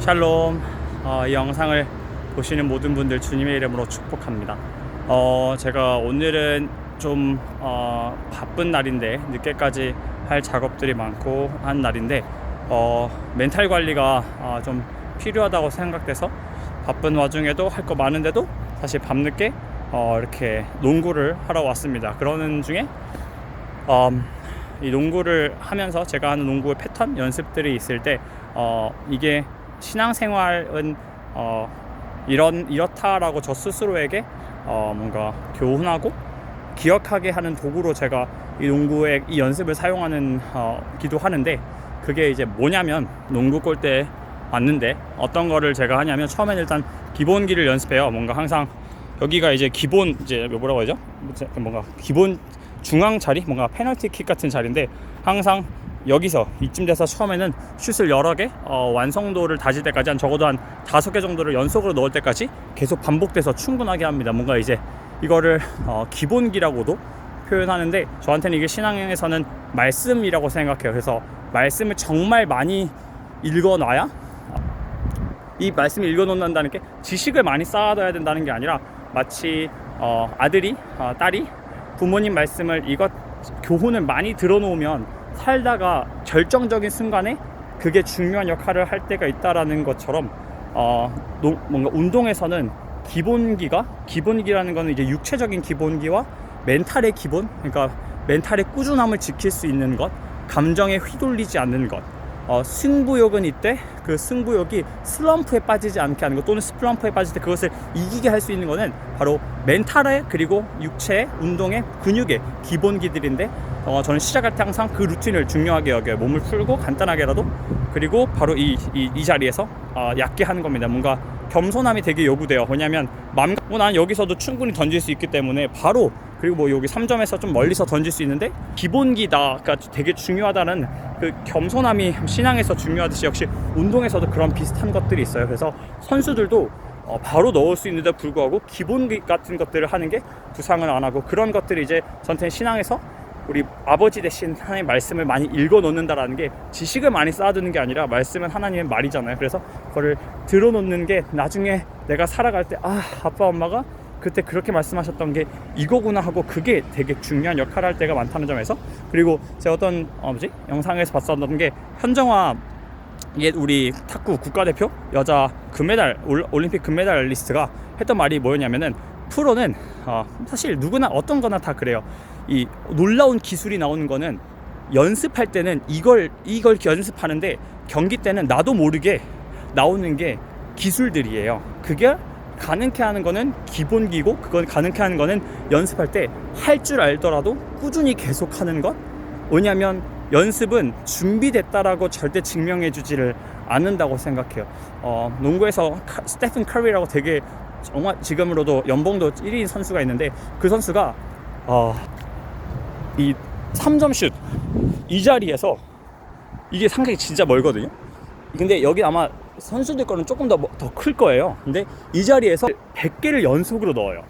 샬롬. 이 영상을 보시는 모든 분들 주님의 이름으로 축복합니다. 제가 오늘은 좀 바쁜 날인데 늦게까지 할 작업들이 많고 한 날인데 멘탈 관리가 좀 필요하다고 생각돼서 바쁜 와중에도 할 거 많은데도 사실 밤늦게 이렇게 농구를 하러 왔습니다. 그러는 중에 이 농구를 하면서 제가 하는 농구의 패턴 연습들이 있을 때 이게 신앙생활은 이렇다라고 저 스스로에게 뭔가 교훈하고 기억하게 하는 도구로 제가 이 농구의 이 연습을 사용하는 기도 하는데, 그게 이제 뭐냐면 농구 골대에 왔는데 어떤 거를 제가 하냐면 처음엔 일단 기본기를 연습해요. 뭔가 항상 여기가 이제 기본 이제 뭐라고 하죠? 뭔가 기본 중앙 자리, 뭔가 페널티킥 같은 자리인데 항상 여기서 이쯤 돼서 처음에는 슛을 여러 개 완성도를 다질 때까지 한 적어도 한 5개 정도를 연속으로 넣을 때까지 계속 반복돼서 충분하게 합니다. 뭔가 이제 이거를 기본기라고도 표현하는데 저한테는 이게 신앙에서는 말씀이라고 생각해요. 그래서 말씀을 정말 많이 읽어놔야, 이 말씀을 읽어놓는다는 게 지식을 많이 쌓아둬야 된다는 게 아니라 마치 아들이 딸이 부모님 말씀을 교훈을 많이 들어놓으면 살다가 결정적인 순간에 그게 중요한 역할을 할 때가 있다라는 것처럼 뭔가 운동에서는 기본기라는 거는 이제 육체적인 기본기와 멘탈의 기본, 그러니까 멘탈의 꾸준함을 지킬 수 있는 것, 감정에 휘둘리지 않는 것, 승부욕은 이때 그 승부욕이 슬럼프에 빠지지 않게 하는 것, 또는 슬럼프에 빠질 때 그것을 이기게 할 수 있는 것은 바로 멘탈의, 그리고 육체의, 운동의, 근육의 기본기들인데 저는 시작할 때 항상 그 루틴을 중요하게 여겨요. 몸을 풀고 간단하게라도, 그리고 바로 이 자리에서 얕게 하는 겁니다. 뭔가 겸손함이 되게 요구돼요. 왜냐하면 난 여기서도 충분히 던질 수 있기 때문에 바로, 그리고 뭐 여기 3점에서 좀 멀리서 던질 수 있는데 기본기다, 그러니까 되게 중요하다는 그 겸손함이 신앙에서 중요하듯이 역시 운동에서도 그런 비슷한 것들이 있어요. 그래서 선수들도 바로 넣을 수 있는데 불구하고 기본기 같은 것들을 하는 게 부상을 안 하고, 그런 것들이 이제 저한테는 신앙에서 우리 아버지 대신 하나님의 말씀을 많이 읽어 놓는다라는 게 지식을 많이 쌓아두는 게 아니라 말씀은 하나님의 말이잖아요. 그래서 그거를 들어놓는 게 나중에 내가 살아갈 때 아빠 엄마가 그때 그렇게 말씀하셨던 게 이거구나 하고, 그게 되게 중요한 역할을 할 때가 많다는 점에서. 그리고 제가 어떤 영상에서 봤었던 게 현정화, 우리 탁구 국가대표 여자 금메달 올림픽 금메달리스트가 했던 말이 뭐였냐면은, 프로는 사실 누구나 어떤 거나 다 그래요. 이 놀라운 기술이 나오는 거는 연습할 때는 이걸 연습하는데 경기 때는 나도 모르게 나오는 게 기술들이에요. 그게 가능케 하는 거는 기본기고, 그건 가능케 하는 거는 연습할 때 할 줄 알더라도 꾸준히 계속하는 것. 왜냐하면 연습은 준비됐다라고 절대 증명해 주지를 않는다고 생각해요. 농구에서 스테픈 커리라고 되게 정말 지금으로도 연봉도 1위 선수가 있는데, 그 선수가 이 3점 슛 이 자리에서 이게 상당히 진짜 멀거든요. 근데 여기 아마 선수들 거는 조금 더 클 거예요. 근데 이 자리에서 100개를 연속으로 넣어요.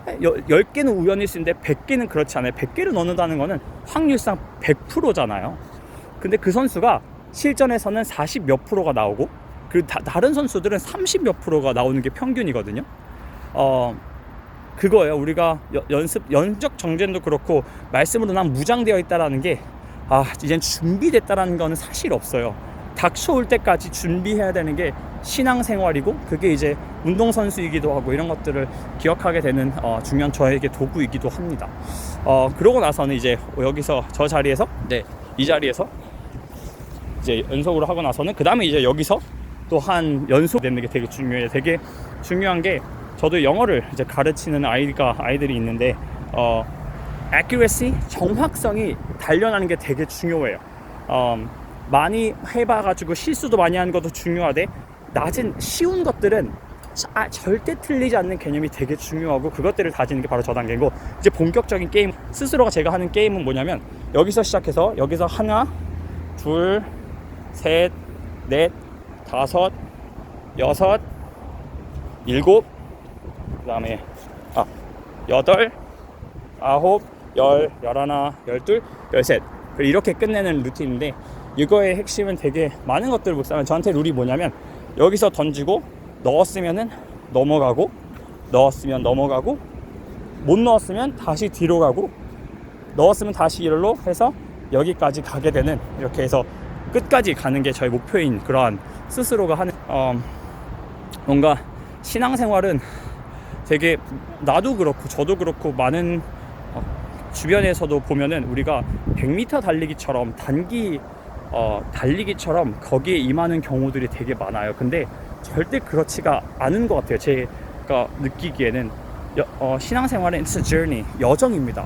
10개는 우연일 수 있는데 100개는 그렇지 않아요. 100개를 넣는다는 거는 확률상 100%잖아요. 근데 그 선수가 실전에서는 40 몇 프로가 나오고, 그리고 다른 선수들은 30 몇 프로가 나오는 게 평균이거든요. 그거예요. 우리가 연적 정전도 그렇고 말씀으로 난 무장되어 있다라는 게 이젠 준비됐다라는 거는 사실 없어요. 닥쳐올 때까지 준비해야 되는 게 신앙생활이고, 그게 이제 운동선수이기도 하고, 이런 것들을 기억하게 되는 중요한 저에게 도구이기도 합니다. 그러고 나서는 이제 여기서 이 자리에서 이제 연속으로 하고 나서는 그 다음에 이제 여기서 또 한 연속 되는 게 되게 중요해요. 되게 중요한 게, 저도 영어를 이제 가르치는 아이들이 있는데 accuracy, 정확성이 단련하는 게 되게 중요해요. 많이 해봐가지고 실수도 많이 하는 것도 중요하대, 쉬운 것들은 절대 틀리지 않는 개념이 되게 중요하고, 그것들을 다지는 게 바로 저 단계고, 이제 본격적인 게임, 스스로가 제가 하는 게임은 뭐냐면, 여기서 시작해서 여기서 하나, 둘, 셋, 넷, 다섯, 여섯, 일곱, 그 다음에 여덟, 아홉, 열, 열하나, 열둘, 열셋, 이렇게 끝내는 루틴인데, 이거의 핵심은 되게 많은 것들을 못 사면, 저한테 룰이 뭐냐면 여기서 던지고 넣었으면은 넘어가고, 넣었으면 넘어가고, 못 넣었으면 다시 뒤로 가고, 넣었으면 다시 일로 해서 여기까지 가게 되는, 이렇게 해서 끝까지 가는 게 저희 목표인 그러한 스스로가 하는 뭔가 신앙생활은 되게 나도 그렇고 저도 그렇고 많은 주변에서도 보면은 우리가 100m 달리기처럼 단기 달리기처럼 거기에 임하는 경우들이 되게 많아요. 근데 절대 그렇지가 않은 것 같아요. 제가 느끼기에는 신앙생활은 it's a journey, 여정입니다.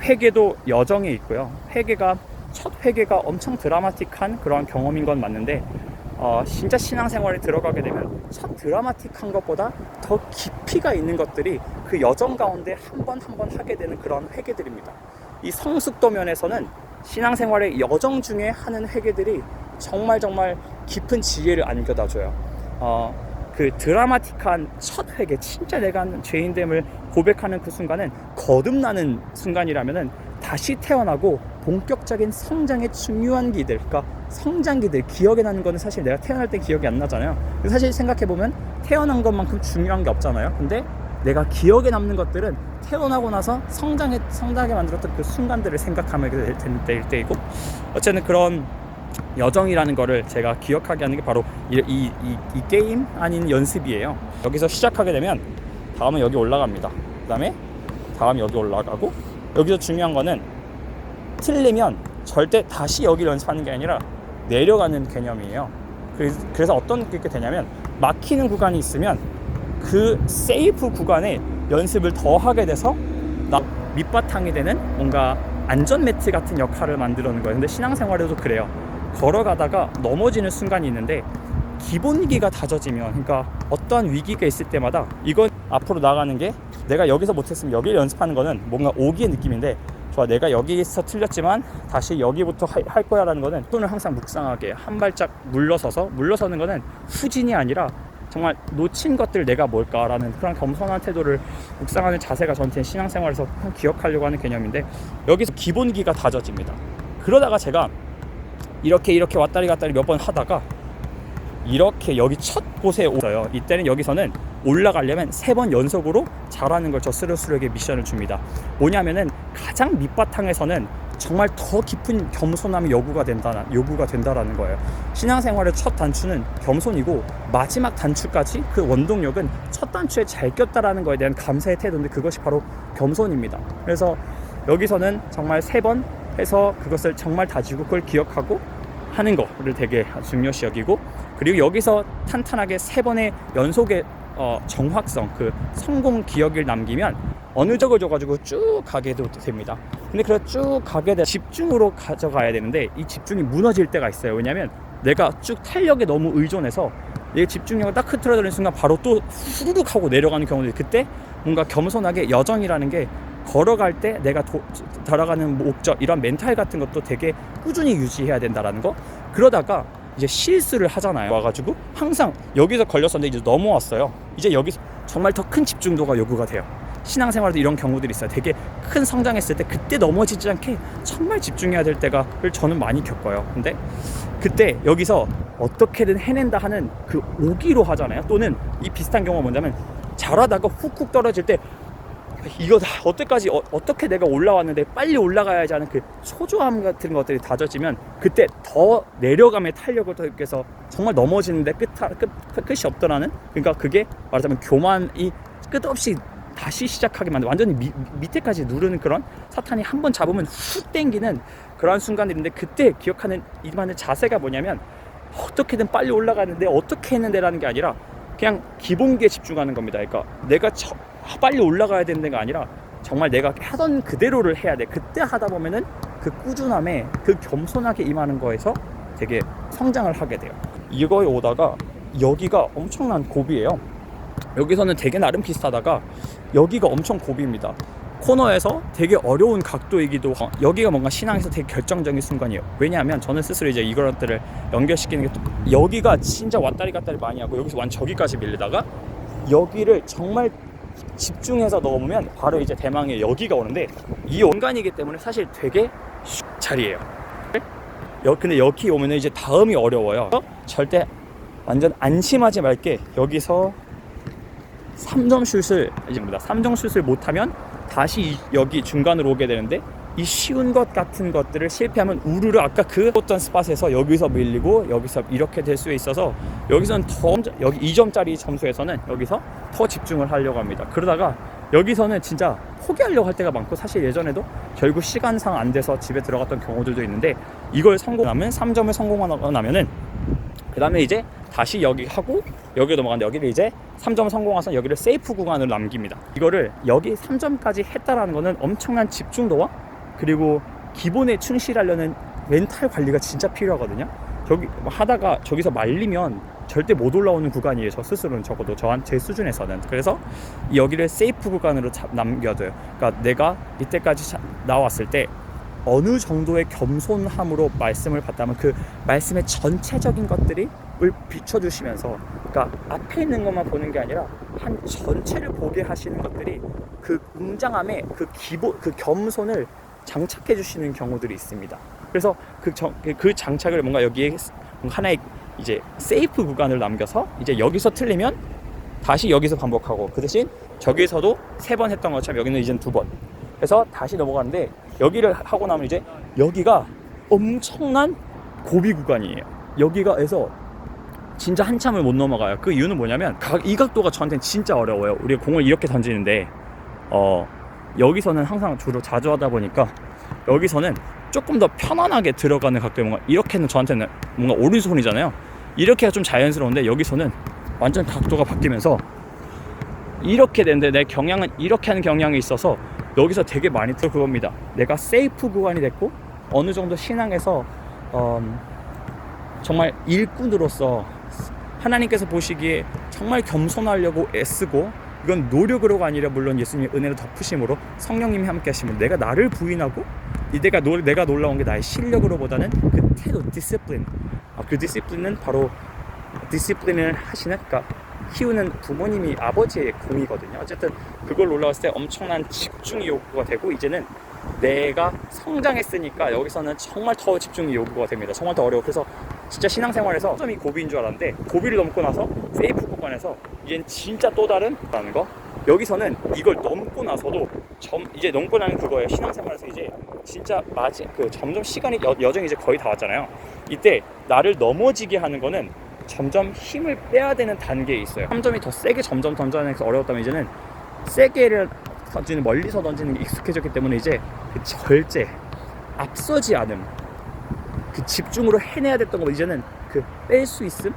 회개도 여정에 있고요. 첫 회개가 엄청 드라마틱한 그런 경험인 건 맞는데 진짜 신앙생활에 들어가게 되면 첫 드라마틱한 것보다 더 깊이가 있는 것들이 그 여정 가운데 한 번 한 번 하게 되는 그런 회개들입니다. 이 성숙도 면에서는 신앙생활의 여정 중에 하는 회개들이 정말 깊은 지혜를 안겨다줘요. 그 드라마틱한 첫 회개, 진짜 내가 죄인됨을 고백하는 그 순간은 거듭나는 순간이라면은 다시 태어나고 본격적인 성장의 중요한 기들, 그러니까 성장기들 기억에 나는 거는 사실 내가 태어날 때 기억이 안 나잖아요. 사실 생각해보면 태어난 것만큼 중요한 게 없잖아요. 근데 내가 기억에 남는 것들은 태어나고 나서 성장하게 만들었던 그 순간들을 생각하면 될 때이고, 어쨌든 그런 여정이라는 거를 제가 기억하게 하는 게 바로 이 게임 아닌 연습이에요. 여기서 시작하게 되면 다음은 여기 올라갑니다. 그 다음에 다음 여기 올라가고, 여기서 중요한 거는 틀리면 절대 다시 여기를 연습하는 게 아니라 내려가는 개념이에요. 그래서 어떤 게 되냐면 막히는 구간이 있으면 그 세이프 구간에 연습을 더 하게 돼서 밑바탕이 되는 뭔가 안전 매트 같은 역할을 만들어놓는 거예요. 근데 신앙생활에도 그래요. 걸어가다가 넘어지는 순간이 있는데 기본기가 다져지면, 그러니까 어떠한 위기가 있을 때마다 이건 앞으로 나가는 게, 내가 여기서 못했으면 여기를 연습하는 거는 뭔가 오기의 느낌인데, 좋아, 내가 여기서 틀렸지만 다시 여기부터 할 거야 라는 거는 손을 항상 묵상하게 한 발짝 물러서는 거는 후진이 아니라 정말 놓친 것들 내가 뭘까라는 그런 겸손한 태도를 묵상하는 자세가 저한테는 신앙생활에서 기억하려고 하는 개념인데, 여기서 기본기가 다져집니다. 그러다가 제가 이렇게 왔다리 갔다리 몇 번 하다가 이렇게 여기 첫 곳에 오어요. 이때는 여기서는 올라가려면 3번 연속으로 잘하는 걸 저 스르스르에게 미션을 줍니다. 뭐냐면은 가장 밑바탕에서는 정말 더 깊은 겸손함이 요구가 된다라는 거예요. 신앙생활의 첫 단추는 겸손이고, 마지막 단추까지 그 원동력은 첫 단추에 잘 꼈다라는 거에 대한 감사의 태도인데, 그것이 바로 겸손입니다. 그래서 여기서는 정말 3번 해서 그것을 정말 다지고 그걸 기억하고 하는 거를 되게 중요시 여기고, 그리고 여기서 탄탄하게 3번의 연속의 정확성, 그 성공 기억을 남기면 어느 적을 줘가지고 쭉 가게도 됩니다. 근데 그래 쭉 가게 돼 집중으로 가져가야 되는데 이 집중이 무너질 때가 있어요. 왜냐면 내가 쭉 탄력에 너무 의존해서 내 집중력을 딱 흐트러지는 순간 바로 또 후루룩 하고 내려가는 경우들이, 그때 뭔가 겸손하게 여정이라는 게 걸어갈 때 내가 돌아가는 목적, 이런 멘탈 같은 것도 되게 꾸준히 유지해야 된다라는 거. 그러다가 이제 실수를 하잖아요. 와가지고 항상 여기서 걸렸었는데 이제 넘어왔어요. 이제 여기서 정말 더 큰 집중도가 요구가 돼요. 신앙생활도 이런 경우들이 있어요. 되게 큰 성장했을 때 그때 넘어지지 않게 정말 집중해야 될 때가 저는 많이 겪어요. 근데 그때 여기서 어떻게든 해낸다 하는 그 오기로 하잖아요. 또는 이 비슷한 경우가 뭐냐면 잘하다가 훅훅 떨어질 때 이거 다 어떻게 내가 올라왔는데 빨리 올라가야지 하는 그 초조함 같은 것들이 다져지면 그때 더 내려감의 탄력을 더 느껴서 정말 넘어지는데 끝이 없더라는, 그러니까 그게 말하자면 교만이 끝없이 다시 시작하게 만든, 완전히 밑에까지 누르는 그런, 사탄이 한번 잡으면 훅 땡기는 그런 순간들인데, 그때 기억하는 이만한 자세가 뭐냐면 어떻게든 빨리 올라가는데 어떻게 했는데라는 게 아니라 그냥 기본기에 집중하는 겁니다. 그러니까 내가 빨리 올라가야 되는 데가 아니라 정말 내가 하던 그대로를 해야 돼. 그때 하다 보면은 그 꾸준함에, 그 겸손하게 임하는 거에서 되게 성장을 하게 돼요. 이거에 오다가 여기가 엄청난 고비예요. 여기서는 되게 나름 비슷하다가 여기가 엄청 고비입니다. 코너에서 되게 어려운 각도이기도 하고, 여기가 뭔가 신앙에서 되게 결정적인 순간이에요. 왜냐하면 저는 스스로 이제 이것들을 연결시키는 게, 또 여기가 진짜 왔다리 갔다리 많이 하고 여기서 저기까지 밀리다가 여기를 정말 집중해서 넣으면 바로 이제 대망의 여기가 오는데, 이 공간이기 때문에 사실 되게 자리예요. 근데 여기 오면은 이제 다음이 어려워요. 절대 완전 안심하지 말게. 여기서 3점 슛을 이제입니다. 3점 슛을 못하면 다시 여기 중간으로 오게 되는데, 이 쉬운 것 같은 것들을 실패하면 우르르 아까 그 어떤 스팟에서 여기서 밀리고 여기서 이렇게 될 수 있어서, 여기서는 더 여기 2점짜리 점수에서는 여기서 더 집중을 하려고 합니다. 그러다가 여기서는 진짜 포기하려고 할 때가 많고, 사실 예전에도 결국 시간상 안 돼서 집에 들어갔던 경우들도 있는데, 이걸 성공하면 3점을 성공하고 나면은 그 다음에 이제 다시 여기 하고 여기 넘어가는데, 여기를 이제 3점 성공해서 여기를 세이프 구간으로 남깁니다. 이거를 여기 3점까지 했다라는 거는 엄청난 집중도와 그리고 기본에 충실하려는 멘탈 관리가 진짜 필요하거든요. 저기 하다가 저기서 말리면 절대 못 올라오는 구간이에요. 저 스스로는, 적어도 제 수준에서는. 그래서 여기를 세이프 구간으로 남겨둬요. 그러니까 내가 이때까지 나왔을 때 어느 정도의 겸손함으로 말씀을 받다면 그 말씀의 전체적인 것들이 비춰주시면서, 그러니까 앞에 있는 것만 보는 게 아니라 한 전체를 보게 하시는 것들이 그 웅장함에 그 겸손을 장착해 주시는 경우들이 있습니다. 그래서 그 장착을 뭔가 여기에 하나의 이제 세이프 구간을 남겨서, 이제 여기서 틀리면 다시 여기서 반복하고, 그 대신 저기서도 3번 했던 것처럼 여기는 이제 2번 해서 다시 넘어가는데, 여기를 하고 나면 이제 여기가 엄청난 고비 구간이에요. 여기가 해서 진짜 한참을 못 넘어가요. 그 이유는 뭐냐면 이 각도가 저한테는 진짜 어려워요. 우리가 공을 이렇게 던지는데 여기서는 항상 주로 자주 하다 보니까 여기서는 조금 더 편안하게 들어가는 각도에, 뭔가 이렇게는 저한테는 뭔가 오른손이잖아요. 이렇게가 좀 자연스러운데, 여기서는 완전 각도가 바뀌면서 이렇게 되는데, 내 경향은 이렇게 하는 경향이 있어서 여기서 되게 많이 그겁니다. 내가 세이프 구간이 됐고 어느 정도 신앙에서 정말 일꾼으로서 하나님께서 보시기에 정말 겸손하려고 애쓰고, 이건 노력으로가 아니라 물론 예수님의 은혜로 덮으심으로 성령님이 함께 하시면, 내가 나를 부인하고 내가 놀라운 게 나의 실력으로보다는 그 태도, 디시플린. 그 디시플린은 바로 디시플린을 하시는, 그러니까 키우는 부모님이 아버지의 공이거든요. 어쨌든 그걸 올라왔을 때 엄청난 집중이 요구가 되고, 이제는 내가 성장했으니까 여기서는 정말 더 집중이 요구가 됩니다. 정말 더 어려워. 그래서 진짜 신앙생활에서 점이 고비인 줄 알았는데, 고비를 넘고 나서 세이프 구간에서 이젠 진짜 또 다른 라는 거. 여기서는 이걸 넘고 나서도 이제 넘고 나면 그거예요. 신앙생활에서 이제 진짜 점점 시간이 여정이 이제 거의 다 왔잖아요. 이때 나를 넘어지게 하는 거는 점점 힘을 빼야 되는 단계에 있어요. 3점이 더 세게 점점 던져내는 게 어려웠다면, 이제는 세게를 던지는, 멀리서 던지는 게 익숙해졌기 때문에 이제 그 절제, 앞서지 않음, 그 집중으로 해내야 됐던 거, 이제는 그 뺄 수 있음,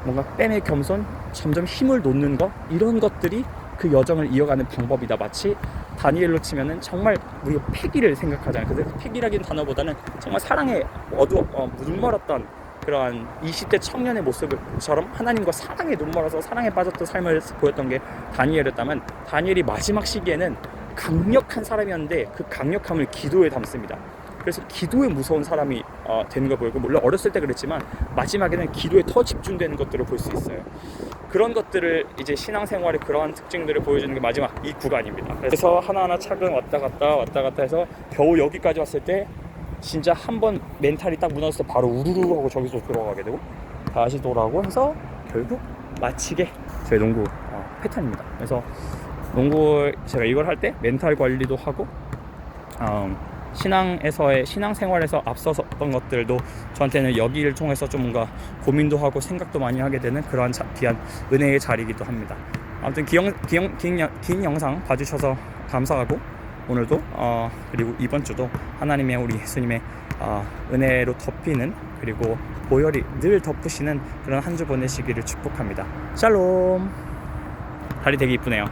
뭔가 뺨의 겸손, 점점 힘을 놓는 거, 이런 것들이 그 여정을 이어가는 방법이다. 마치 다니엘로 치면은 정말 우리가 패기를 생각하잖아요. 그래서 패기라는 단어보다는 정말 사랑에 눈멀었던 그러한 20대 청년의 모습처럼 하나님과 사랑에 눈멀어서 사랑에 빠졌던 삶을 보였던 게 다니엘이었다면, 다니엘이 마지막 시기에는 강력한 사람이었는데 그 강력함을 기도에 담습니다. 그래서 기도에 무서운 사람이 되는 걸 보이고, 물론 어렸을 때 그랬지만 마지막에는 기도에 더 집중되는 것들을 볼 수 있어요. 그런 것들을 이제 신앙생활의 그러한 특징들을 보여주는 게 마지막 이 구간입니다. 그래서 하나하나 차근 왔다 갔다 해서 겨우 여기까지 왔을 때 진짜 한번 멘탈이 딱 무너졌을 때 바로 우르르 하고 저기서 돌아가게 되고 다시 돌아오고 해서 결국 마치게 저희 농구 패턴입니다. 그래서 농구 제가 이걸 할 때 멘탈 관리도 하고 신앙생활에서 앞서섰던 것들도 저한테는 여기를 통해서 좀 뭔가 고민도 하고 생각도 많이 하게 되는 그러한 귀한 은혜의 자리이기도 합니다. 아무튼 긴 영상 봐주셔서 감사하고, 오늘도 그리고 이번 주도 하나님의 우리 예수님의 은혜로 덮이는, 그리고 보혈이 늘 덮으시는 그런 한 주 보내시기를 축복합니다. 샬롬. 달이 되게 이쁘네요.